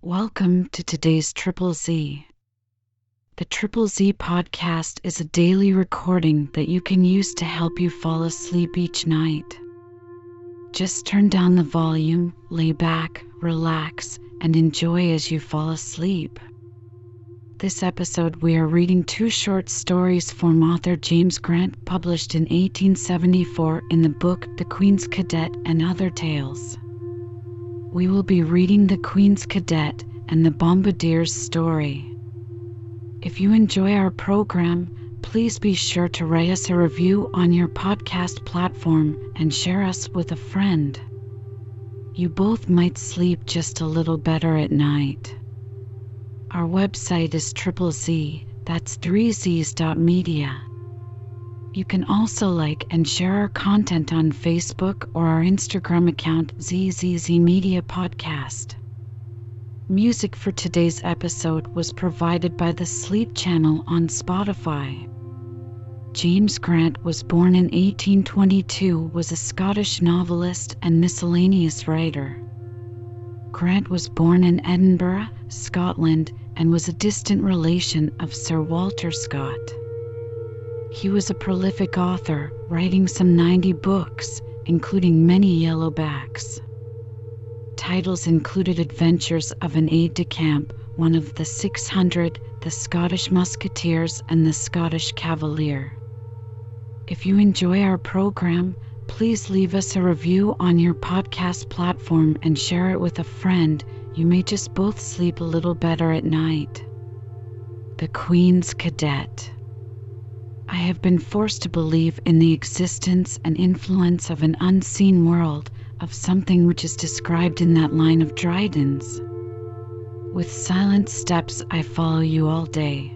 Welcome to today's Triple Z. The Triple Z podcast is a daily recording that you can use to help you fall asleep each night. Just turn down the volume, lay back, relax, and enjoy as you fall asleep. This episode we are reading two short stories from author James Grant, published in 1874 in the book The Queen's Cadet and Other Tales. We will be reading The Queen's Cadet and the Bombardier's story. If you enjoy our program, please be sure to write us a review on your podcast platform and share us with a friend. You both might sleep just a little better at night. Our website is Triple Z, that's 3zs.media. You can also like and share our content on Facebook or our Instagram account ZZZ Media Podcast. Music for today's episode was provided by the Sleep Channel on Spotify. James Grant was born in 1822, was a Scottish novelist and miscellaneous writer. Grant was born in Edinburgh, Scotland, and was a distant relation of Sir Walter Scott. He was a prolific author, writing some 90 books, including many yellowbacks. Titles included Adventures of an Aide-de-Camp, One of the 600, The Scottish Musketeers, and The Scottish Cavalier. If you enjoy our program, please leave us a review on your podcast platform and share it with a friend. You may just both sleep a little better at night. The Queen's Cadet. I have been forced to believe in the existence and influence of an unseen world, of something which is described in that line of Dryden's. With silent steps I follow you all day.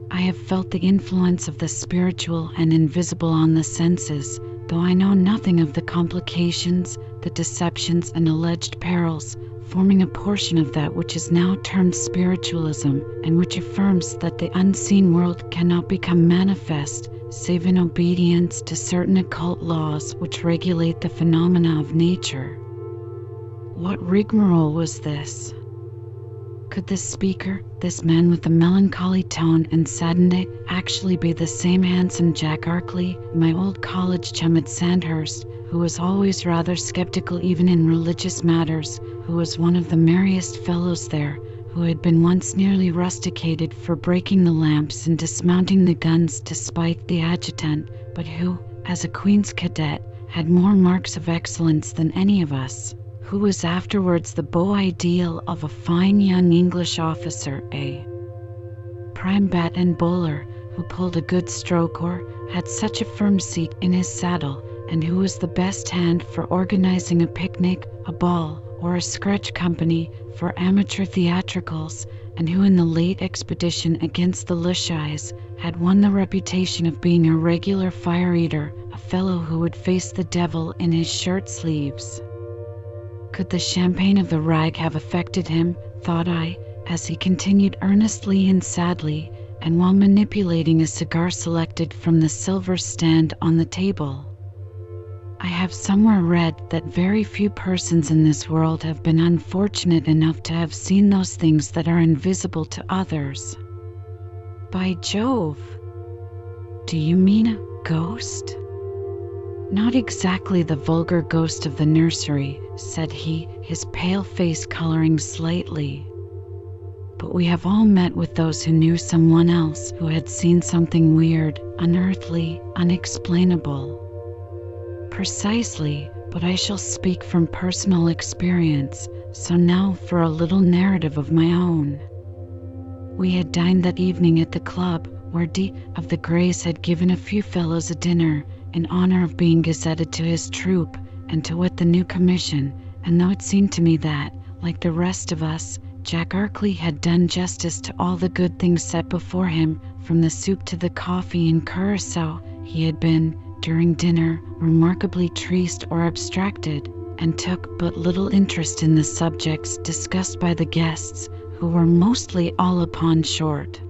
I have felt the influence of the spiritual and invisible on the senses, though I know nothing of the complications, the deceptions and alleged perils, forming a portion of that which is now termed spiritualism, and which affirms that the unseen world cannot become manifest save in obedience to certain occult laws which regulate the phenomena of nature. What rigmarole was this? Could this speaker, this man with a melancholy tone and saddened it, actually be the same handsome Jack Arkley, my old college chum at Sandhurst, who was always rather skeptical even in religious matters, who was one of the merriest fellows there, who had been once nearly rusticated for breaking the lamps and dismounting the guns to spite the adjutant, but who, as a Queen's Cadet, had more marks of excellence than any of us, who was afterwards the beau ideal of a fine young English officer, a prime bat and bowler, who pulled a good stroke or had such a firm seat in his saddle, and who was the best hand for organizing a picnic, a ball, or a scratch company for amateur theatricals, and who in the late expedition against the Lushais had won the reputation of being a regular fire-eater, a fellow who would face the devil in his shirt sleeves. Could the champagne of the rag have affected him, thought I, as he continued earnestly and sadly, and while manipulating a cigar selected from the silver stand on the table. I have somewhere read that very few persons in this world have been unfortunate enough to have seen those things that are invisible to others. By Jove! Do you mean a ghost? Not exactly the vulgar ghost of the nursery, said he, his pale face coloring slightly. But we have all met with those who knew someone else who had seen something weird, unearthly, unexplainable. Precisely, but I shall speak from personal experience, so now for a little narrative of my own. We had dined that evening at the club, where D. of the Greys had given a few fellows a dinner, in honor of being gazetted to his troop, and to wit the new commission, and though it seemed to me that, like the rest of us, Jack Arkley had done justice to all the good things set before him, from the soup to the coffee and curacao, he had been, during dinner, remarkably triste or abstracted, and took but little interest in the subjects discussed by the guests, who were mostly all upon short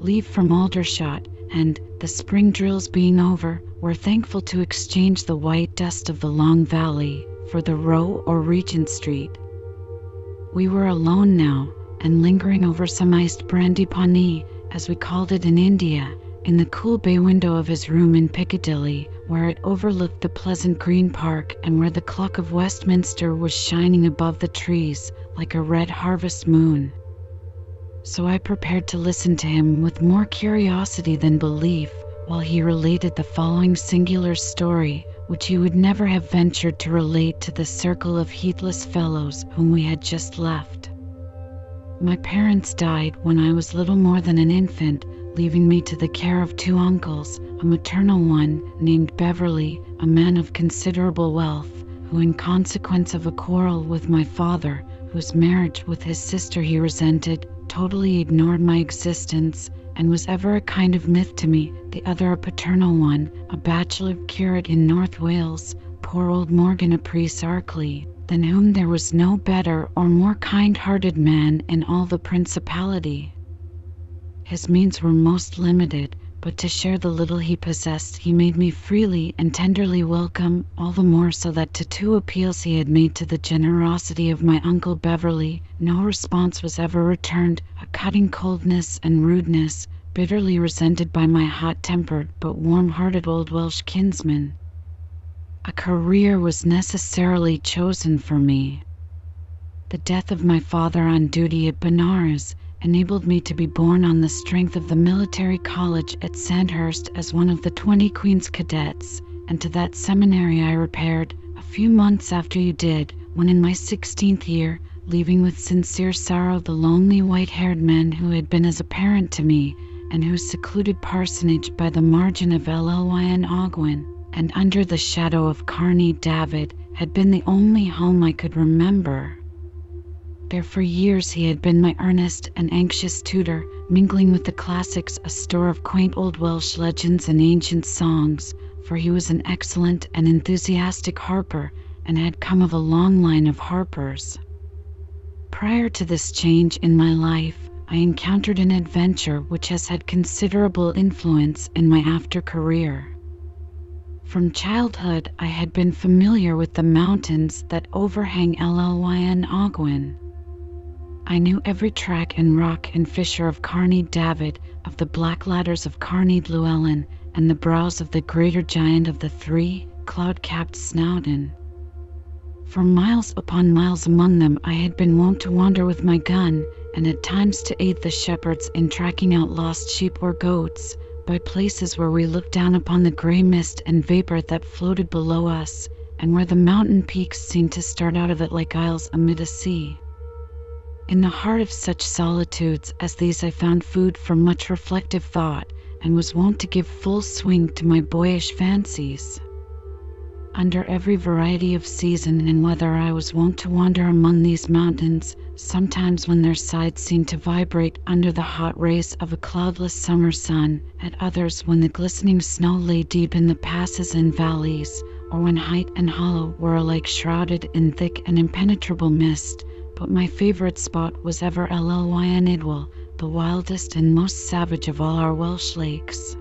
leave from Aldershot, and, the spring drills being over, were thankful to exchange the white dust of the Long Valley for the Row or Regent Street. We were alone now, and lingering over some iced brandy pani, as we called it in India, in the cool bay window of his room in Piccadilly, where it overlooked the pleasant green park and where the clock of Westminster was shining above the trees like a red harvest moon. So I prepared to listen to him with more curiosity than belief, while he related the following singular story, which he would never have ventured to relate to the circle of heedless fellows whom we had just left. My parents died when I was little more than an infant, leaving me to the care of two uncles, a maternal one named Beverly, a man of considerable wealth, who in consequence of a quarrel with my father, whose marriage with his sister he resented, totally ignored my existence, and was ever a kind of myth to me, the other a paternal one, a bachelor curate in North Wales, poor old Morgan ap Rhys Arkley, than whom there was no better or more kind-hearted man in all the principality. His means were most limited, but to share the little he possessed he made me freely and tenderly welcome, all the more so that to two appeals he had made to the generosity of my Uncle Beverly, no response was ever returned, a cutting coldness and rudeness, bitterly resented by my hot-tempered but warm-hearted old Welsh kinsman. A career was necessarily chosen for me. The death of my father on duty at Benares enabled me to be born on the strength of the military college at Sandhurst as one of the 20 Queen's cadets, and to that seminary I repaired a few months after you did, when in my 16th year, leaving with sincere sorrow the lonely white-haired man who had been as a parent to me, and whose secluded parsonage by the margin of Llyn Ogwen, and under the shadow of Carney David, had been the only home I could remember. There for years he had been my earnest and anxious tutor, mingling with the classics a store of quaint old Welsh legends and ancient songs, for he was an excellent and enthusiastic harper, and had come of a long line of harpers. Prior to this change in my life, I encountered an adventure which has had considerable influence in my after career. From childhood I had been familiar with the mountains that overhang Llyn Ogwen. I knew every track and rock and fissure of Carney David, of the black ladders of Carney Llewellyn, and the brows of the greater giant of the three, cloud-capped Snowdon. For miles upon miles among them I had been wont to wander with my gun, and at times to aid the shepherds in tracking out lost sheep or goats, by places where we looked down upon the grey mist and vapour that floated below us, and where the mountain peaks seemed to start out of it like isles amid a sea. In the heart of such solitudes as these I found food for much reflective thought, and was wont to give full swing to my boyish fancies. Under every variety of season and weather I was wont to wander among these mountains, sometimes when their sides seemed to vibrate under the hot rays of a cloudless summer sun, at others when the glistening snow lay deep in the passes and valleys, or when height and hollow were alike shrouded in thick and impenetrable mist. But my favourite spot was ever Llyn Idwal, the wildest and most savage of all our Welsh lakes.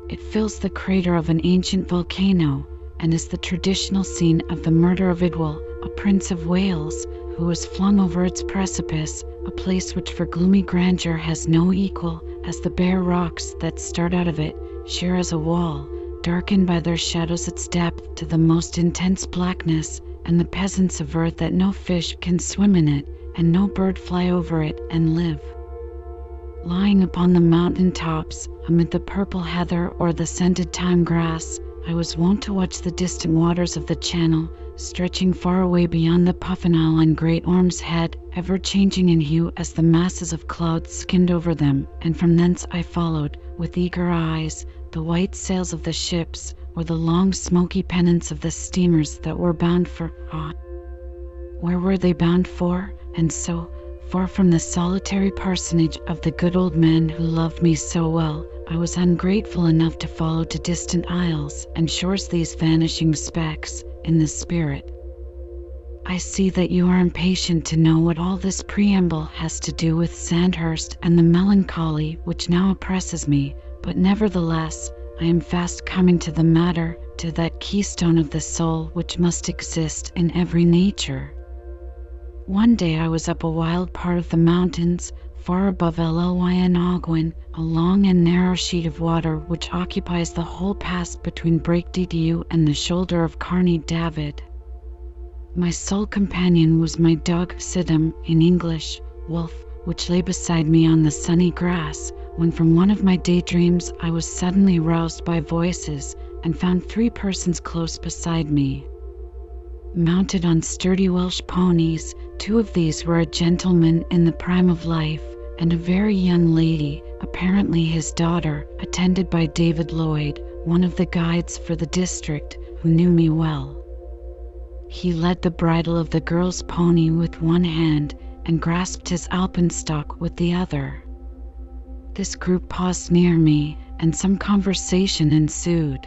It fills the crater of an ancient volcano, and is the traditional scene of the murder of Idwal, a prince of Wales, who was flung over its precipice, a place which for gloomy grandeur has no equal, as the bare rocks that start out of it, sheer as a wall, darkened by their shadows its depth to the most intense blackness, and the peasants aver that no fish can swim in it, and no bird fly over it and live. Lying upon the mountain tops, amid the purple heather or the scented thyme grass, I was wont to watch the distant waters of the Channel, stretching far away beyond the Puffenall on Great Orme's Head, ever changing in hue as the masses of clouds skimmed over them, and from thence I followed, with eager eyes, the white sails of the ships, or the long smoky pennants of the steamers that were bound for where were they bound for? And so, far from the solitary parsonage of the good old man who loved me so well, I was ungrateful enough to follow to distant isles and shores these vanishing specks in the spirit. I see that you are impatient to know what all this preamble has to do with Sandhurst and the melancholy which now oppresses me, but nevertheless, I am fast coming to the matter, to that keystone of the soul which must exist in every nature. One day I was up a wild part of the mountains, far above Lynogwin, a long and narrow sheet of water which occupies the whole pass between Breakdidu and the shoulder of Carney David. My sole companion was my dog Siddim, in English, Wolf, which lay beside me on the sunny grass, when from one of my daydreams I was suddenly roused by voices and found 3 persons close beside me. Mounted on sturdy Welsh ponies, 2 of these were a gentleman in the prime of life, and a very young lady, apparently his daughter, attended by David Lloyd, one of the guides for the district, who knew me well. He led the bridle of the girl's pony with one hand and grasped his alpenstock with the other. This group paused near me, and some conversation ensued.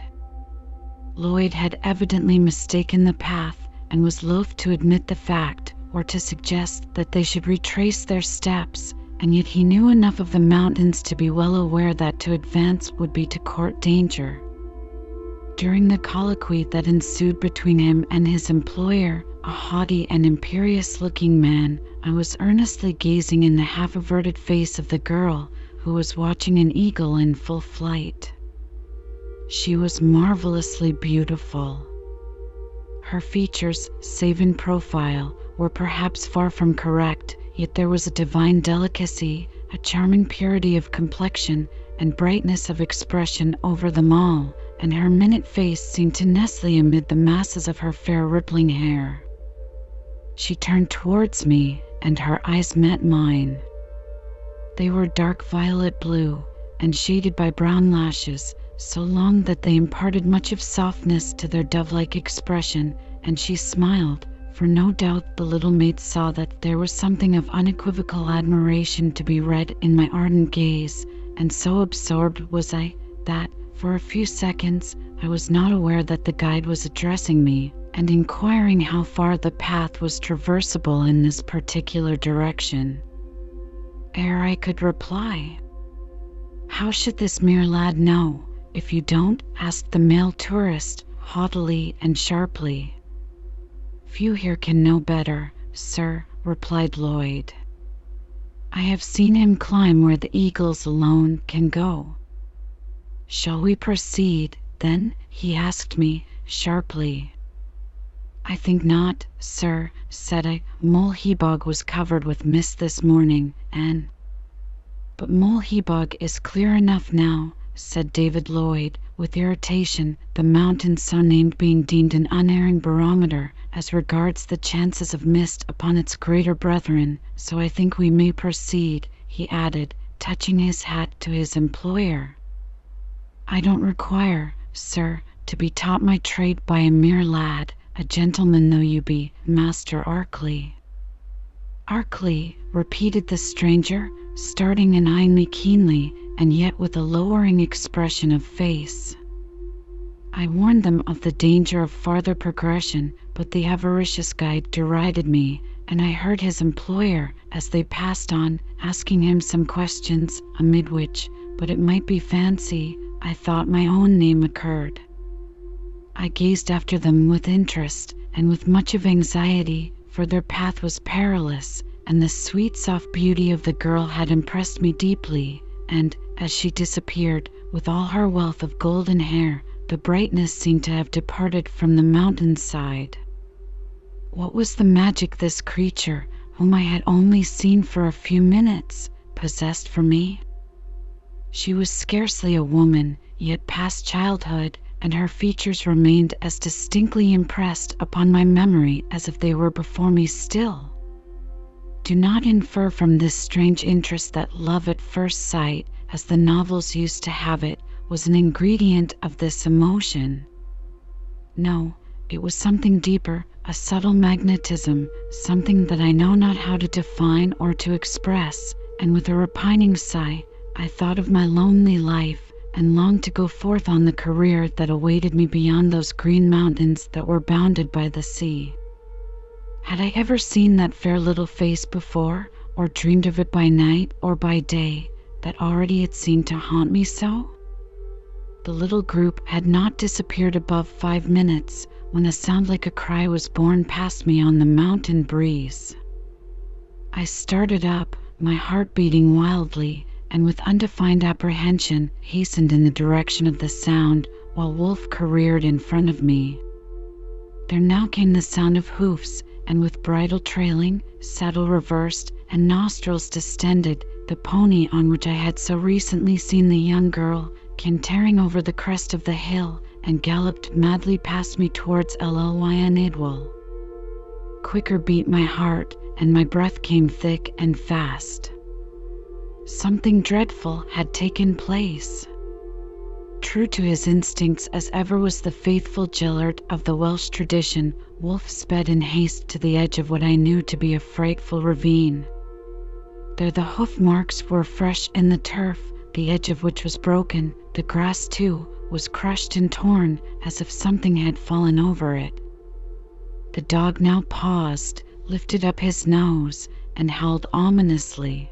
Lloyd had evidently mistaken the path, and was loath to admit the fact, or to suggest that they should retrace their steps, and yet he knew enough of the mountains to be well aware that to advance would be to court danger. During the colloquy that ensued between him and his employer, a haughty and imperious-looking man, I was earnestly gazing in the half-averted face of the girl, who was watching an eagle in full flight. She was marvelously beautiful. Her features, save in profile, were perhaps far from correct, yet there was a divine delicacy, a charming purity of complexion, and brightness of expression over them all, and her minute face seemed to nestle amid the masses of her fair rippling hair. She turned towards me, and her eyes met mine. They were dark violet blue, and shaded by brown lashes, so long that they imparted much of softness to their dove-like expression, and she smiled, for no doubt the little maid saw that there was something of unequivocal admiration to be read in my ardent gaze, and so absorbed was I, that, for a few seconds, I was not aware that the guide was addressing me, and inquiring how far the path was traversable in this particular direction. Ere I could reply, "How should this mere lad know, if you don't?" asked the male tourist, haughtily and sharply. "Few here can know better, sir," replied Lloyd. "I have seen him climb where the eagles alone can go." "Shall we proceed, then?" he asked me, sharply. "I think not, sir," said I. "Molehebog was covered with mist this morning, and—" "But Molehebog is clear enough now," said David Lloyd, with irritation, the mountain so named being deemed an unerring barometer as regards the chances of mist upon its greater brethren, "so I think we may proceed," he added, touching his hat to his employer. "I don't require, sir, to be taught my trade by a mere lad, a gentleman though you be, Master Arkley." "Arkley," repeated the stranger, starting and eyeing me keenly, and yet with a lowering expression of face. I warned them of the danger of farther progression, but the avaricious guide derided me, and I heard his employer, as they passed on, asking him some questions, amid which, but it might be fancy, I thought my own name occurred. I gazed after them with interest, and with much of anxiety, for their path was perilous, and the sweet soft beauty of the girl had impressed me deeply, and, as she disappeared, with all her wealth of golden hair, the brightness seemed to have departed from the mountain-side. What was the magic this creature, whom I had only seen for a few minutes, possessed for me? She was scarcely a woman, yet past childhood, and her features remained as distinctly impressed upon my memory as if they were before me still. Do not infer from this strange interest that love at first sight, as the novels used to have it, was an ingredient of this emotion. No, it was something deeper, a subtle magnetism, something that I know not how to define or to express, and with a repining sigh, I thought of my lonely life, and longed to go forth on the career that awaited me beyond those green mountains that were bounded by the sea. Had I ever seen that fair little face before, or dreamed of it by night or by day, that already it seemed to haunt me so? The little group had not disappeared above 5 minutes, when a sound like a cry was borne past me on the mountain breeze. I started up, my heart beating wildly, and with undefined apprehension hastened in the direction of the sound, while Wolf careered in front of me. There now came the sound of hoofs, and with bridle trailing, saddle reversed, and nostrils distended, the pony on which I had so recently seen the young girl came tearing over the crest of the hill and galloped madly past me towards Lynidwell. Quicker beat my heart, and my breath came thick and fast. Something dreadful had taken place. True to his instincts as ever was the faithful Gillard of the Welsh tradition, Wolf sped in haste to the edge of what I knew to be a frightful ravine. There the hoof marks were fresh in the turf, the edge of which was broken. The grass, too, was crushed and torn, as if something had fallen over it. The dog now paused, lifted up his nose, and howled ominously.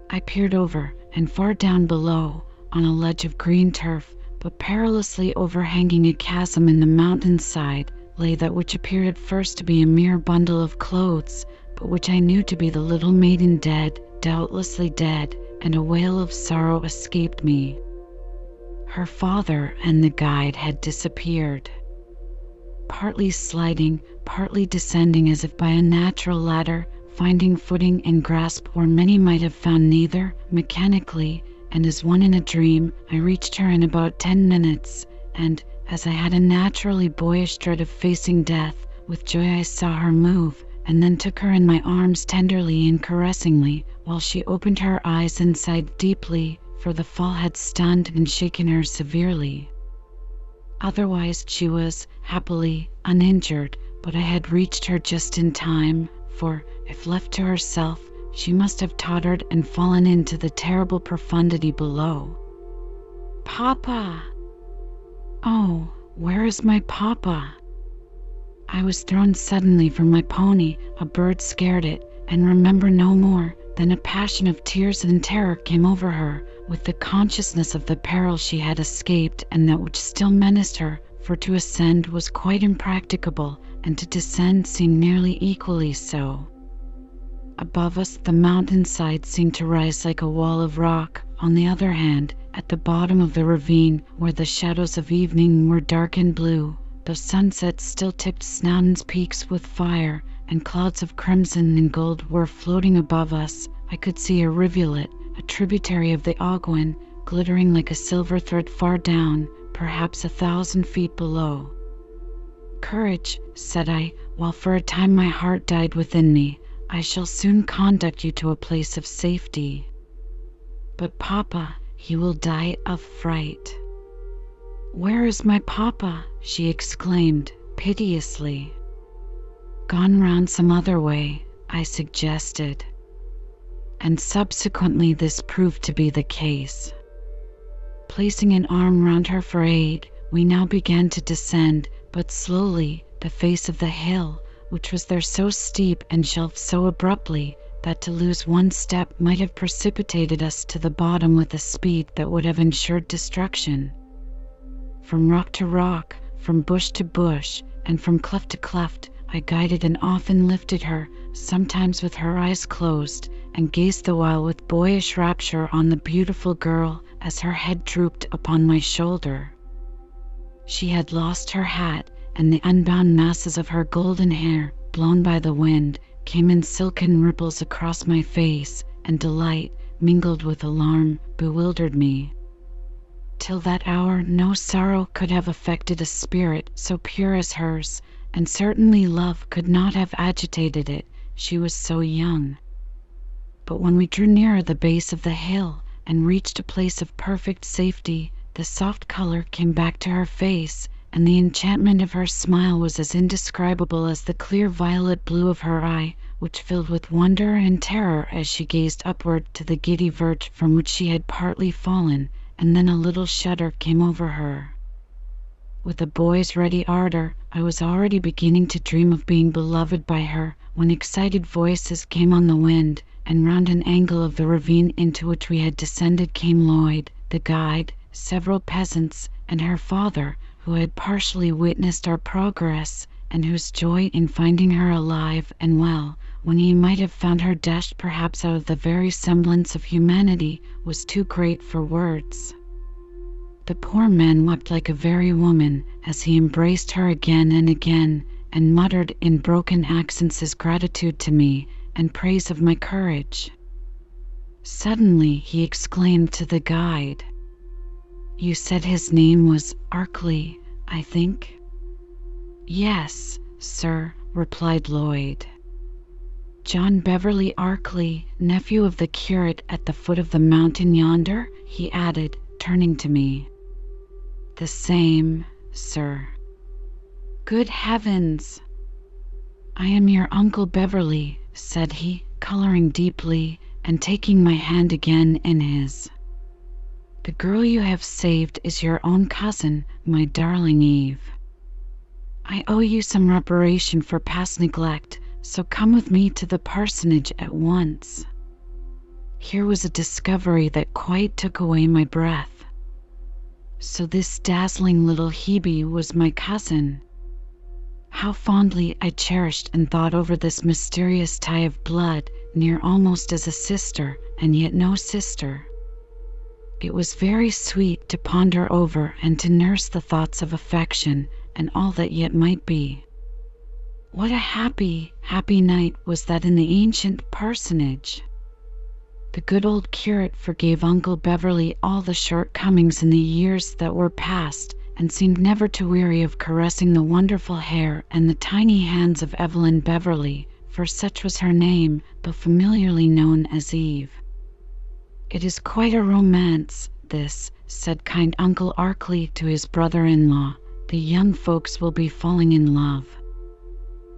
I peered over, and far down below, on a ledge of green turf, but perilously overhanging a chasm in the mountainside, lay that which appeared at first to be a mere bundle of clothes, but which I knew to be the little maiden dead, doubtlessly dead, and a wail of sorrow escaped me. Her father and the guide had disappeared. Partly sliding, partly descending as if by a natural ladder, finding footing and grasp where many might have found neither, mechanically, and as one in a dream, I reached her in about 10 minutes, and, as I had a naturally boyish dread of facing death, with joy I saw her move, and then took her in my arms tenderly and caressingly, while she opened her eyes and sighed deeply, for the fall had stunned and shaken her severely. Otherwise she was, happily, uninjured, but I had reached her just in time, for, if left to herself, she must have tottered and fallen into the terrible profundity below. "Papa! Oh, where is my papa?" I was thrown suddenly from my pony, a bird scared it, and remember no more. Then a passion of tears and terror came over her, with the consciousness of the peril she had escaped and that which still menaced her, for to ascend was quite impracticable, and to descend seemed nearly equally so. Above us the mountainside seemed to rise like a wall of rock. On the other hand, at the bottom of the ravine, where the shadows of evening were dark and blue, the sunset still tipped Snowdon's peaks with fire, and clouds of crimson and gold were floating above us. I could see a rivulet, a tributary of the Ogwen, glittering like a silver thread far down, perhaps 1,000 feet below. "Courage," said I, while for a time my heart died within me. "I shall soon conduct you to a place of safety." "But papa, he will die of fright." "Where is my papa?" she exclaimed, piteously. "Gone round some other way," I suggested. And subsequently this proved to be the case. Placing an arm round her for aid, we now began to descend, but slowly, the face of the hill, which was there so steep and shelved so abruptly that to lose one step might have precipitated us to the bottom with a speed that would have ensured destruction. From rock to rock, from bush to bush, and from cleft to cleft, I guided and often lifted her, sometimes with her eyes closed, and gazed the while with boyish rapture on the beautiful girl as her head drooped upon my shoulder. She had lost her hat, and the unbound masses of her golden hair, blown by the wind, came in silken ripples across my face, and delight, mingled with alarm, bewildered me. Till that hour no sorrow could have affected a spirit so pure as hers, and certainly love could not have agitated it, she was so young. But when we drew nearer the base of the hill, and reached a place of perfect safety, the soft color came back to her face, and the enchantment of her smile was as indescribable as the clear violet blue of her eye, which filled with wonder and terror as she gazed upward to the giddy verge from which she had partly fallen, and then a little shudder came over her. With a boy's ready ardor, I was already beginning to dream of being beloved by her, when excited voices came on the wind, and round an angle of the ravine into which we had descended came Lloyd, the guide, several peasants, and her father, who had partially witnessed our progress, and whose joy in finding her alive and well when he might have found her dashed perhaps out of the very semblance of humanity, was too great for words. The poor man wept like a very woman as he embraced her again and again, and muttered in broken accents his gratitude to me and praise of my courage. Suddenly he exclaimed to the guide, "You said his name was Arkley, I think?" "Yes, sir," replied Lloyd. "John Beverly Arkley, nephew of the curate at the foot of the mountain yonder?" he added, turning to me. "The same, sir." "Good heavens!" "I am your Uncle Beverly," said he, coloring deeply and taking my hand again in his. "The girl you have saved is your own cousin, my darling Eve. I owe you some reparation for past neglect, so come with me to the parsonage at once." Here was a discovery that quite took away my breath. So this dazzling little Hebe was my cousin. How fondly I cherished and thought over this mysterious tie of blood, near almost as a sister, and yet no sister. It was very sweet to ponder over and to nurse the thoughts of affection and all that yet might be. What a happy, happy night was that in the ancient parsonage! The good old curate forgave Uncle Beverly all the shortcomings in the years that were past, and seemed never to weary of caressing the wonderful hair and the tiny hands of Evelyn Beverly, for such was her name, though familiarly known as Eve. "It is quite a romance, this," said kind Uncle Arkley to his brother-in-law. "The young folks will be falling in love."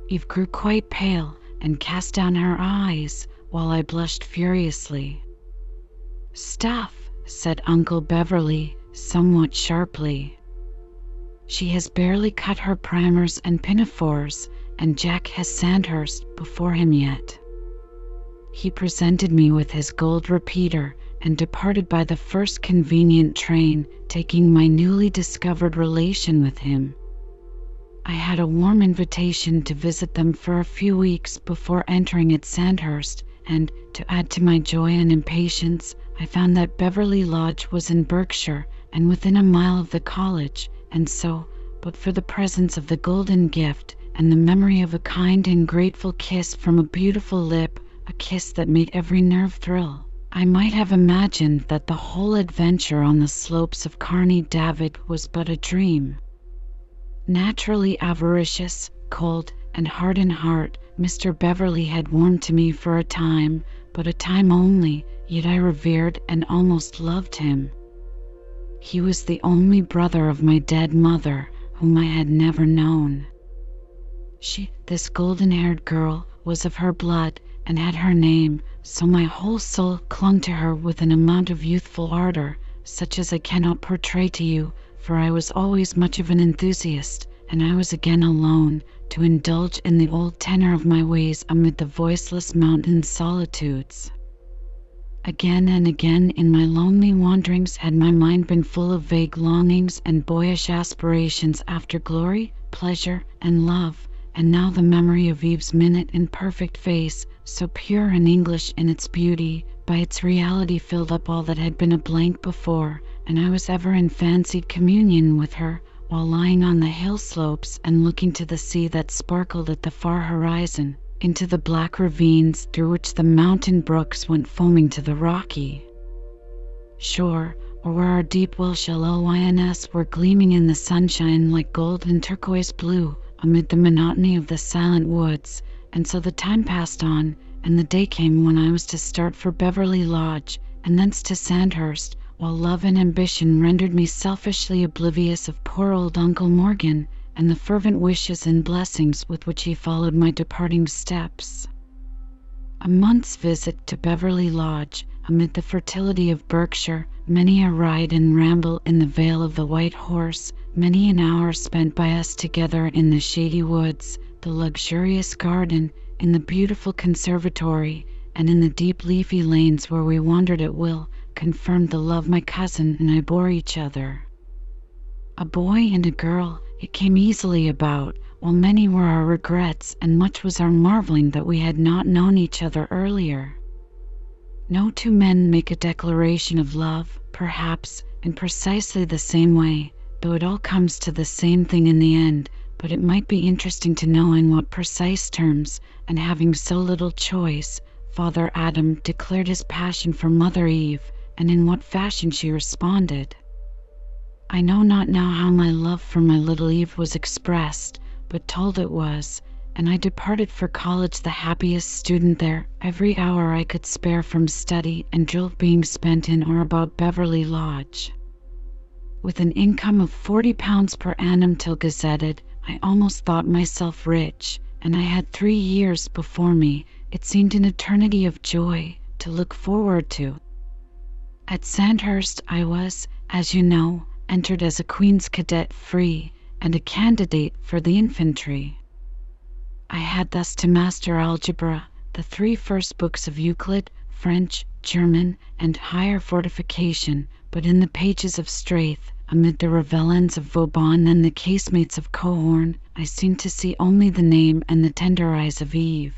Eve grew quite pale and cast down her eyes, while I blushed furiously. "Stuff!" said Uncle Beverly, somewhat sharply. "She has barely cut her primers and pinafores, and Jack has Sandhurst before him yet." He presented me with his gold repeater and departed by the first convenient train, taking my newly discovered relation with him. I had a warm invitation to visit them for a few weeks before entering at Sandhurst, and, to add to my joy and impatience, I found that Beverly Lodge was in Berkshire and within a mile of the college, and so, but for the presence of the golden gift and the memory of a kind and grateful kiss from a beautiful lip, a kiss that made every nerve thrill, I might have imagined that the whole adventure on the slopes of Carney David was but a dream. Naturally avaricious, cold, and hard in heart, Mr. Beverly had warmed to me for a time, but a time only, yet I revered and almost loved him. He was the only brother of my dead mother, whom I had never known. She, this golden-haired girl, was of her blood, and had her name, so my whole soul clung to her with an amount of youthful ardor, such as I cannot portray to you, for I was always much of an enthusiast, and I was again alone, to indulge in the old tenor of my ways amid the voiceless mountain solitudes. Again and again in my lonely wanderings had my mind been full of vague longings and boyish aspirations after glory, pleasure, and love, and now the memory of Eve's minute and perfect face, so pure and English in its beauty, by its reality filled up all that had been a blank before, and I was ever in fancied communion with her, while lying on the hill slopes and looking to the sea that sparkled at the far horizon, into the black ravines through which the mountain brooks went foaming to the rocky shore, or where our deep Welsh LYNs were gleaming in the sunshine like gold and turquoise blue amid the monotony of the silent woods. And so the time passed on, and the day came when I was to start for Beverly Lodge, and thence to Sandhurst, while love and ambition rendered me selfishly oblivious of poor old Uncle Morgan and the fervent wishes and blessings with which he followed my departing steps. A month's visit to Beverly Lodge, amid the fertility of Berkshire, many a ride and ramble in the Vale of the White Horse, many an hour spent by us together in the shady woods, the luxurious garden, in the beautiful conservatory, and in the deep leafy lanes where we wandered at will, confirmed the love my cousin and I bore each other. A boy and a girl, it came easily about, while many were our regrets and much was our marveling that we had not known each other earlier. No two men make a declaration of love, perhaps, in precisely the same way, though it all comes to the same thing in the end, but it might be interesting to know in what precise terms, and having so little choice, Father Adam declared his passion for Mother Eve, and in what fashion she responded. I know not now how my love for my little Eve was expressed, but told it was, and I departed for college the happiest student there, every hour I could spare from study and drill being spent in or about Beverly Lodge. With an income of £40 per annum till gazetted, I almost thought myself rich, and I had 3 years before me. It seemed an eternity of joy to look forward to. At Sandhurst I was, as you know, entered as a Queen's cadet free, and a candidate for the infantry. I had thus to master algebra, the 3 first books of Euclid, French, German, and higher fortification, but in the pages of Straith, amid the Revellins of Vauban and the casemates of Cohorn, I seemed to see only the name and the tender eyes of Eve.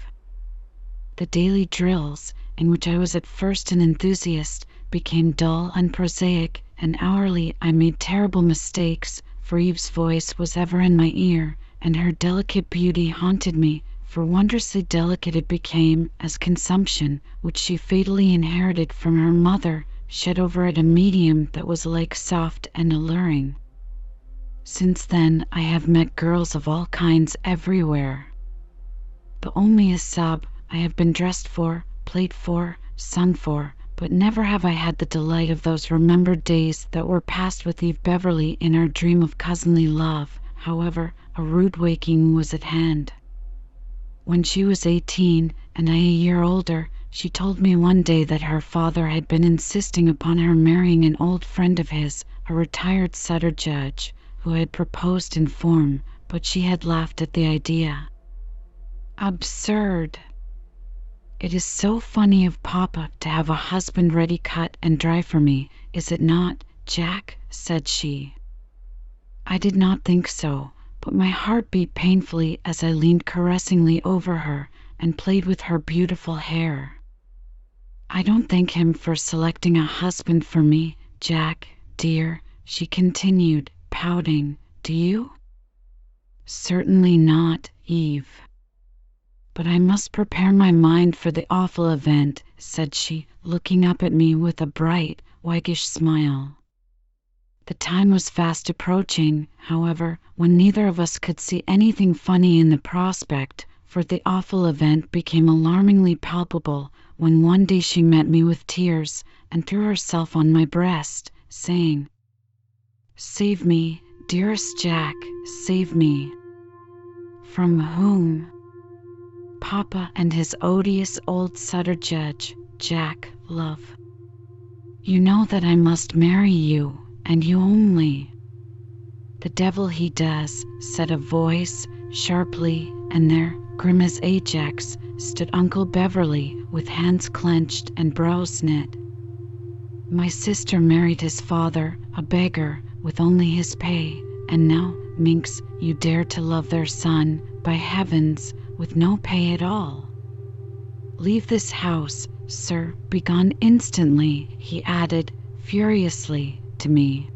The daily drills, in which I was at first an enthusiast, became dull and prosaic, and hourly I made terrible mistakes, for Eve's voice was ever in my ear, and her delicate beauty haunted me, for wondrously delicate it became, as consumption, which she fatally inherited from her mother, shed over it a medium that was alike soft and alluring. Since then I have met girls of all kinds everywhere. The only a sub I have been dressed for, played for, sung for, but never have I had the delight of those remembered days that were passed with Eve Beverly in our dream of cousinly love. However, a rude waking was at hand. When she was 18, and I a year older, she told me one day that her father had been insisting upon her marrying an old friend of his, a retired Sutter judge, who had proposed in form, but she had laughed at the idea. Absurd! It is so funny of Papa to have a husband ready cut and dry for me, is it not, Jack? Said she. I did not think so, but my heart beat painfully as I leaned caressingly over her and played with her beautiful hair. I don't thank him for selecting a husband for me, Jack, dear, she continued, pouting. Do you? Certainly not, Eve. But I must prepare my mind for the awful event, said she, looking up at me with a bright, waggish smile. The time was fast approaching, however, when neither of us could see anything funny in the prospect, for the awful event became alarmingly palpable when one day she met me with tears and threw herself on my breast, saying, "Save me, dearest Jack, save me." From whom? Papa and his odious old Sutter judge, Jack, love. You know that I must marry you, and you only. The devil he does, said a voice, sharply, and there, grim as Ajax, stood Uncle Beverly, with hands clenched and brows knit. My sister married his father, a beggar, with only his pay, and now, minx, you dare to love their son, by heavens, with no pay at all. Leave this house, sir, begone instantly, he added, furiously, to me.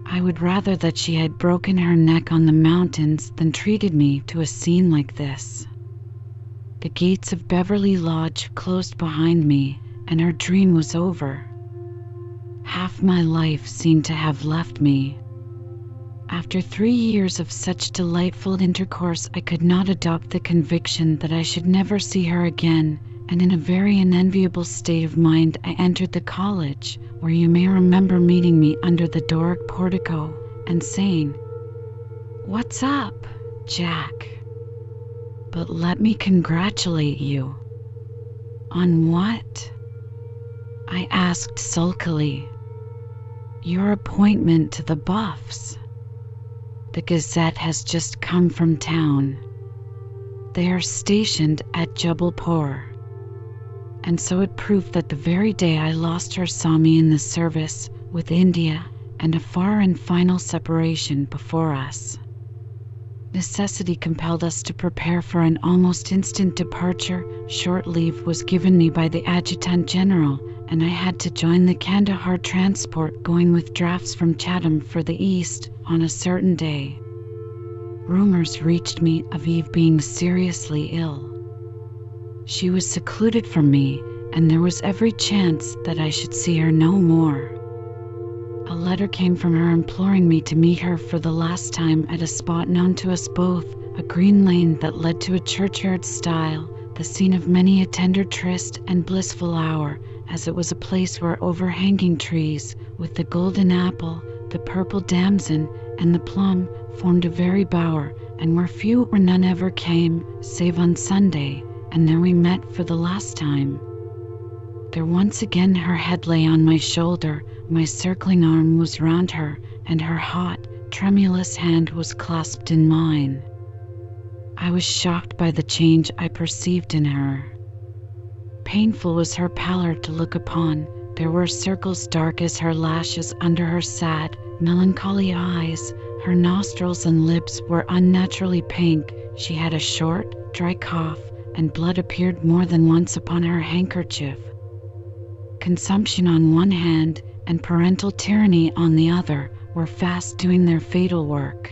I would rather that she had broken her neck on the mountains than treated me to a scene like this. The gates of Beverly Lodge closed behind me, and her dream was over. Half my life seemed to have left me. After 3 years of such delightful intercourse, I could not adopt the conviction that I should never see her again, and in a very unenviable state of mind I entered the college, where you may remember meeting me under the Doric portico, and saying, "What's up, Jack?" But let me congratulate you. On what? I asked sulkily. Your appointment to the Buffs. The Gazette has just come from town. They are stationed at Jubbulpore. And so it proved that the very day I lost her saw me in the service, with India, and a far and final separation before us. Necessity compelled us to prepare for an almost instant departure. Short leave was given me by the Adjutant General, and I had to join the Kandahar transport going with drafts from Chatham for the East on a certain day. Rumors reached me of Eve being seriously ill. She was secluded from me, and there was every chance that I should see her no more. A letter came from her imploring me to meet her for the last time at a spot known to us both, a green lane that led to a churchyard stile, the scene of many a tender tryst and blissful hour, as it was a place where overhanging trees, with the golden apple, the purple damson, and the plum, formed a very bower, and where few or none ever came, save on Sunday, and there we met for the last time. There once again her head lay on my shoulder, my circling arm was round her, and her hot, tremulous hand was clasped in mine. I was shocked by the change I perceived in her. Painful was her pallor to look upon. There were circles dark as her lashes under her sad, melancholy eyes. Her nostrils and lips were unnaturally pink. She had a short, dry cough, and blood appeared more than once upon her handkerchief. Consumption on one hand and parental tyranny on the other were fast doing their fatal work.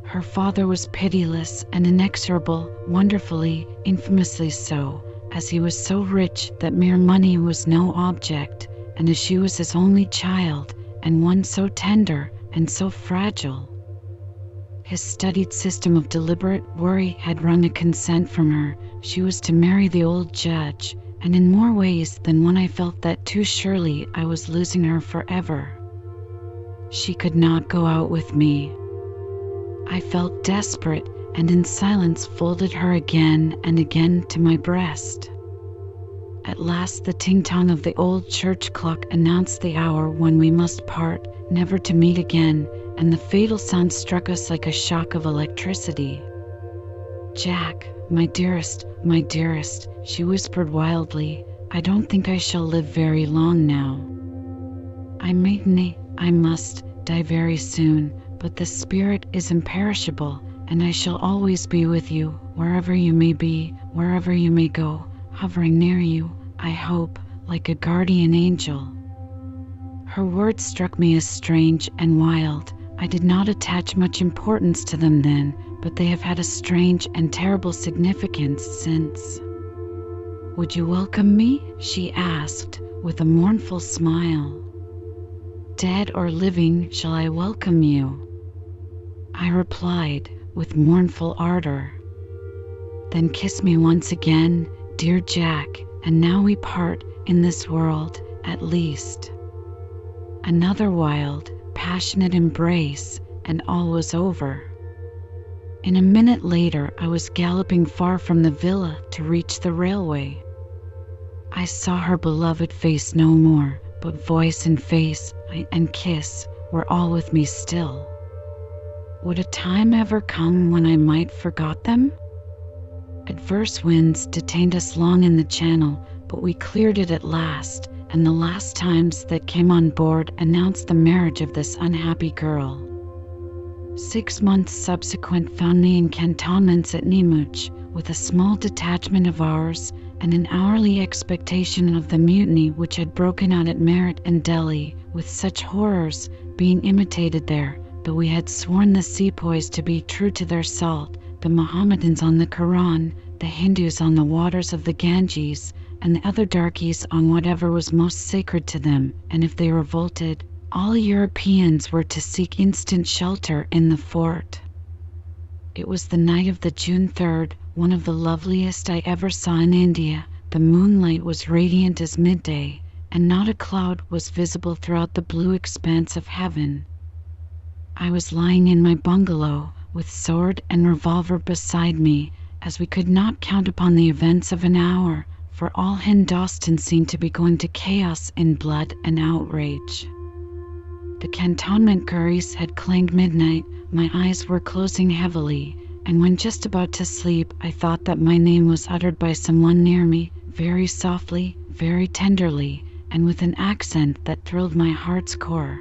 Her father was pitiless and inexorable, wonderfully, infamously so, as he was so rich that mere money was no object, and as she was his only child, and one so tender and so fragile. His studied system of deliberate worry had wrung a consent from her. She was to marry the old judge, and in more ways than one I felt that too surely I was losing her forever. She could not go out with me. I felt desperate, and in silence folded her again and again to my breast. At last the ting-tong of the old church clock announced the hour when we must part, never to meet again, and the fatal sound struck us like a shock of electricity. "Jack, my dearest," she whispered wildly, "I don't think I shall live very long now. I must die very soon, but the spirit is imperishable, and I shall always be with you, wherever you may be, wherever you may go, hovering near you, I hope, like a guardian angel." Her words struck me as strange and wild. I did not attach much importance to them then, but they have had a strange and terrible significance since. "Would you welcome me?" she asked, with a mournful smile. "Dead or living, shall I welcome you?" I replied, with mournful ardor. "Then kiss me once again, dear Jack, and now we part, in this world, at least." Another wild, passionate embrace, and all was over. In a minute later, I was galloping far from the villa to reach the railway. I saw her beloved face no more, but voice and face and kiss were all with me still. Would a time ever come when I might forgot them? Adverse winds detained us long in the channel, but we cleared it at last, and the last times that came on board announced the marriage of this unhappy girl. 6 months subsequent found me in cantonments at Nimuch, with a small detachment of ours, and an hourly expectation of the mutiny which had broken out at Meerut and Delhi, with such horrors being imitated there, though we had sworn the sepoys to be true to their salt, the Mohammedans on the Quran, the Hindus on the waters of the Ganges, and the other darkies on whatever was most sacred to them, and if they revolted, all Europeans were to seek instant shelter in the fort. It was the night of the June 3rd, one of the loveliest I ever saw in India. The moonlight was radiant as midday, and not a cloud was visible throughout the blue expanse of heaven. I was lying in my bungalow, with sword and revolver beside me, as we could not count upon the events of an hour, for all Hindostan seemed to be going to chaos in blood and outrage. The cantonment gurries had clanged midnight, my eyes were closing heavily, and when just about to sleep, I thought that my name was uttered by someone near me, very softly, very tenderly, and with an accent that thrilled my heart's core.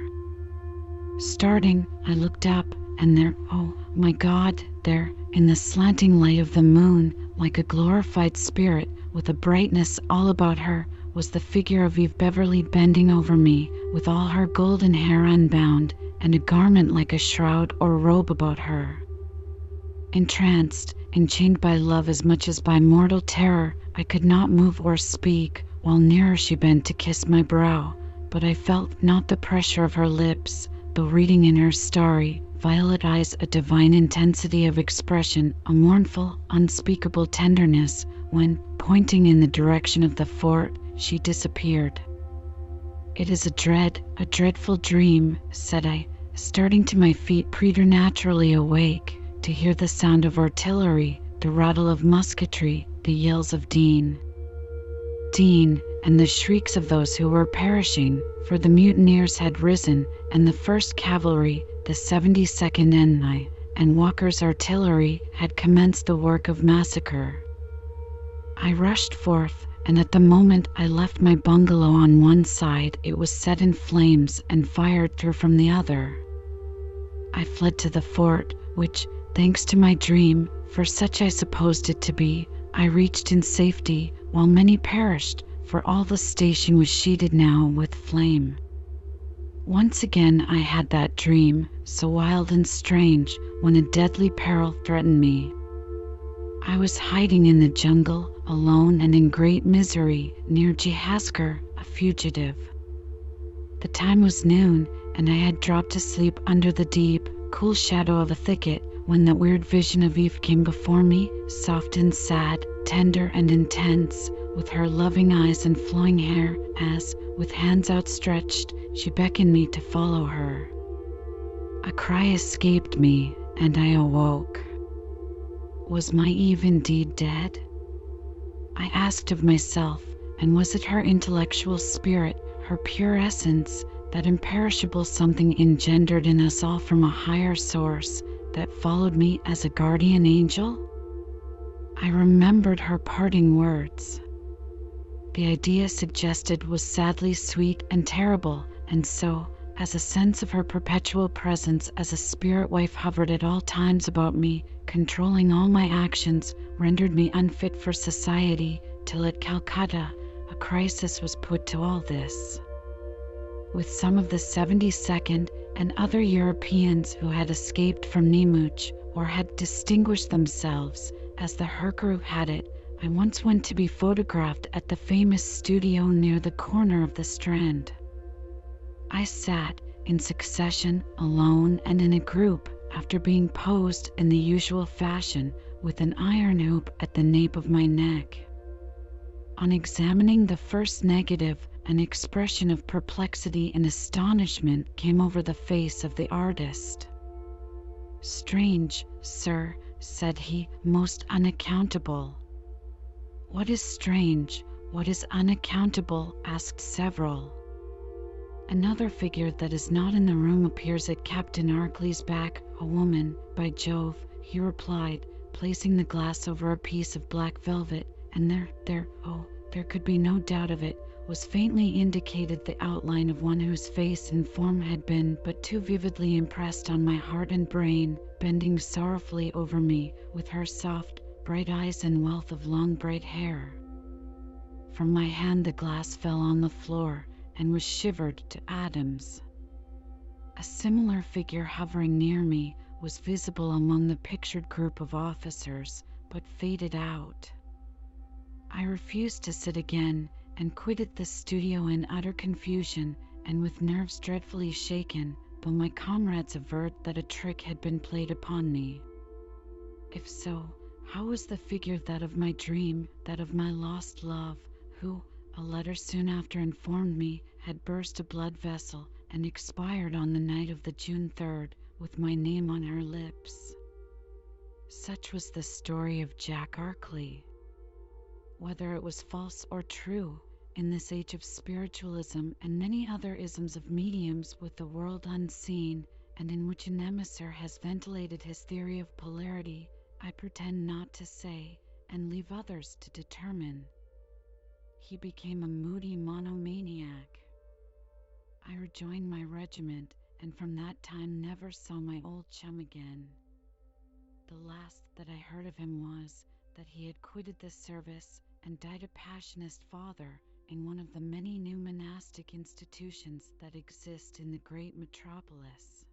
Starting, I looked up, and there, oh, My God, there, in the slanting light of the moon, like a glorified spirit with a brightness all about her, was the figure of Eve Beverly bending over me, with all her golden hair unbound, and a garment like a shroud or robe about her. Entranced, enchained by love as much as by mortal terror, I could not move or speak, while nearer she bent to kiss my brow, but I felt not the pressure of her lips, though reading in her starry, violet eyes a divine intensity of expression, a mournful, unspeakable tenderness, when, pointing in the direction of the fort, she disappeared. "It is a dreadful dream," said I, starting to my feet preternaturally awake, to hear the sound of artillery, the rattle of musketry, the yells of Dean, and the shrieks of those who were perishing, for the mutineers had risen, and the 1st Cavalry, the 72nd N.I., and Walker's artillery had commenced the work of massacre. I rushed forth, and at the moment I left my bungalow on one side, it was set in flames and fired through from the other. I fled to the fort, which, thanks to my dream, for such I supposed it to be, I reached in safety, while many perished, for all the station was sheeted now with flame. Once again I had that dream, so wild and strange, when a deadly peril threatened me. I was hiding in the jungle, alone and in great misery, near Jehasker, a fugitive. The time was noon, and I had dropped asleep under the deep, cool shadow of a thicket, when that weird vision of Eve came before me, soft and sad, tender and intense, with her loving eyes and flowing hair, as, with hands outstretched, she beckoned me to follow her. A cry escaped me, and I awoke. Was my Eve indeed dead? I asked of myself, and was it her intellectual spirit, her pure essence, that imperishable something engendered in us all from a higher source, that followed me as a guardian angel? I remembered her parting words. The idea suggested was sadly sweet and terrible, and so, as a sense of her perpetual presence as a spirit wife hovered at all times about me, controlling all my actions, rendered me unfit for society, till at Calcutta a crisis was put to all this. With some of the 72nd and other Europeans who had escaped from Nemuch, or had distinguished themselves, as the Herkuru had it, I once went to be photographed at the famous studio near the corner of the Strand. I sat, in succession, alone and in a group, after being posed in the usual fashion, with an iron hoop at the nape of my neck. On examining the first negative, an expression of perplexity and astonishment came over the face of the artist. "Strange, sir," said he, "most unaccountable." "What is strange? What is unaccountable?" asked several. "Another figure that is not in the room appears at Captain Arkley's back, a woman, by Jove," he replied, placing the glass over a piece of black velvet, and there could be no doubt of it, was faintly indicated the outline of one whose face and form had been but too vividly impressed on my heart and brain, bending sorrowfully over me, with her soft, bright eyes and wealth of long bright hair. From my hand the glass fell on the floor, and was shivered to atoms. A similar figure hovering near me was visible among the pictured group of officers, but faded out. I refused to sit again, and quitted the studio in utter confusion, and with nerves dreadfully shaken, though my comrades averred that a trick had been played upon me. If so, how was the figure that of my dream, that of my lost love, who, a letter soon after informed me, had burst a blood vessel, and expired on the night of the June 3rd, with my name on her lips? Such was the story of Jack Arkley. Whether it was false or true, in this age of spiritualism and many other isms of mediums with the world unseen, and in which an emissary has ventilated his theory of polarity, I pretend not to say, and leave others to determine. He became a moody monomaniac. I rejoined my regiment, and from that time never saw my old chum again. The last that I heard of him was that he had quitted the service and died a Passionist father in one of the many new monastic institutions that exist in the great metropolis.